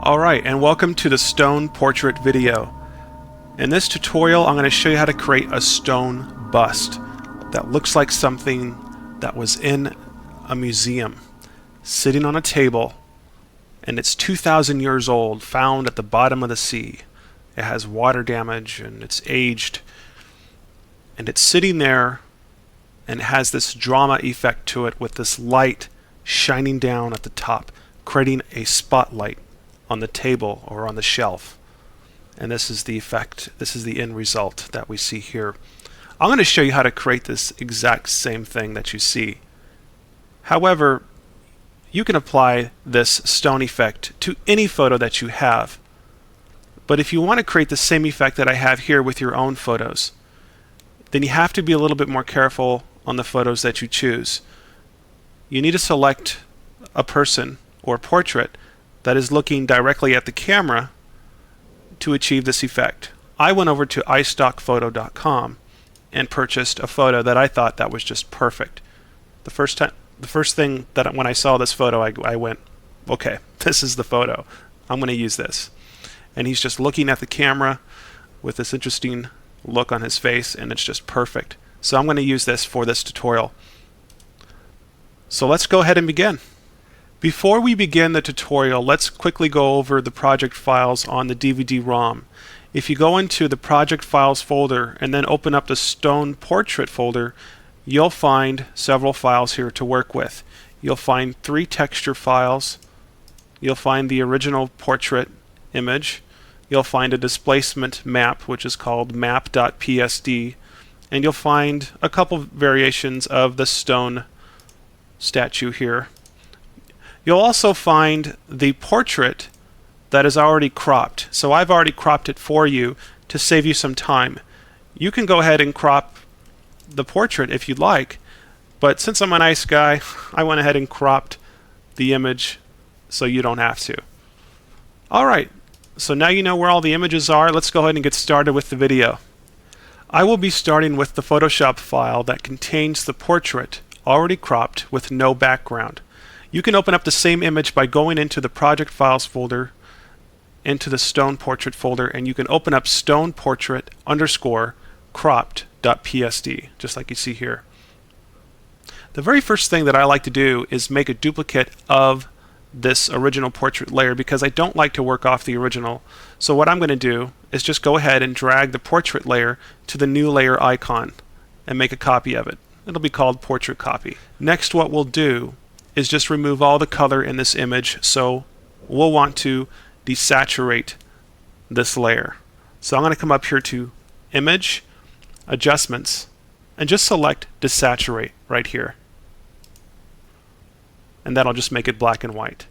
Alright, and welcome to the stone portrait video. In this tutorial I'm going to show you how to create a stone bust that looks like something that was in a museum, sitting on a table, and it's 2,000 years old, found at the bottom of the sea. It has water damage and it's aged, and it's sitting there and it has this drama effect to it with this light shining down at the top, creating a spotlight on the table or on the shelf. And this is the effect, this is the end result that we see here. I'm going to show you how to create this exact same thing that you see. However, you can apply this stone effect to any photo that you have. But if you want to create the same effect that I have here with your own photos, then you have to be a little bit more careful on the photos that you choose. You need to select a person or portrait that is looking directly at the camera to achieve this effect. I went over to iStockPhoto.com and purchased a photo that I thought that was just perfect. The first thing that when I saw this photo, I went, okay, this is the photo. I'm going to use this. And he's just looking at the camera with this interesting look on his face, and it's just perfect. So I'm going to use this for this tutorial. So let's go ahead and begin. Before we begin the tutorial, let's quickly go over the project files on the DVD-ROM. If you go into the project files folder and then open up the stone portrait folder, you'll find several files here to work with. You'll find 3 texture files, you'll find the original portrait image, you'll find a displacement map which is called map.psd, and you'll find a couple variations of the stone statue here. You'll also find the portrait that is already cropped. So I've already cropped it for you to save you some time. You can go ahead and crop the portrait if you'd like, but since I'm a nice guy, I went ahead and cropped the image so you don't have to. Alright, so now you know where all the images are. Let's go ahead and get started with the video. I will be starting with the Photoshop file that contains the portrait already cropped with no background. You can open up the same image by going into the project files folder, into the stone portrait folder, and you can open up stone portrait _ cropped.psd, just like you see here. The very first thing that I like to do is make a duplicate of this original portrait layer because I don't like to work off the original. So what I'm going to do is just go ahead and drag the portrait layer to the new layer icon and make a copy of it. It'll be called portrait copy. Next, what we'll do is just remove all the color in this image, so we'll want to desaturate this layer. So I'm going to come up here to Image, Adjustments, and just select Desaturate right here. And that'll just make it black and white.